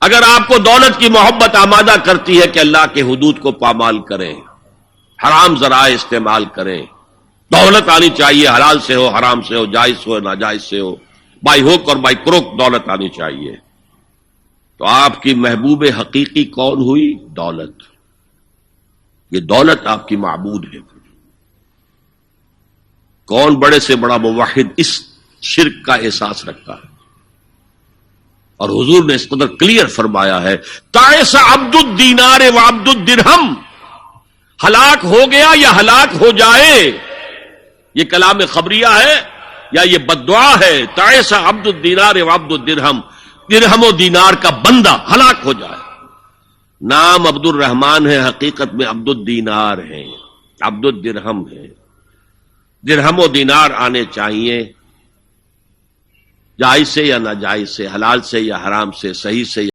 اگر آپ کو دولت کی محبت آمادہ کرتی ہے کہ اللہ کے حدود کو پامال کریں، حرام ذرائع استعمال کریں، دولت آنی چاہیے، حلال سے ہو، حرام سے ہو، جائز ہو، ناجائز سے ہو، بائی ہوک اور بائی کروک دولت آنی چاہیے، تو آپ کی محبوب حقیقی کون ہوئی؟ دولت۔ یہ دولت آپ کی معبود ہے۔ کون بڑے سے بڑا موحد اس شرک کا احساس رکھتا ہے؟ اور حضور نے اس قدر کلیئر فرمایا ہے، تعس عبد الدینار و عبد الدرہم، ہلاک ہو گیا یا ہلاک ہو جائے، یہ کلام خبریہ ہے یا یہ بددعا ہے؟ تعس عبد الدینار و عبد الدرہم، درہم و دینار کا بندہ ہلاک ہو جائے۔ نام عبد الرحمن ہے، حقیقت میں عبد الدینار ہے، عبد الدرہم ہے۔ درہم و دینار آنے چاہیے، جائز سے یا ناجائز سے، حلال سے یا حرام سے، صحیح سے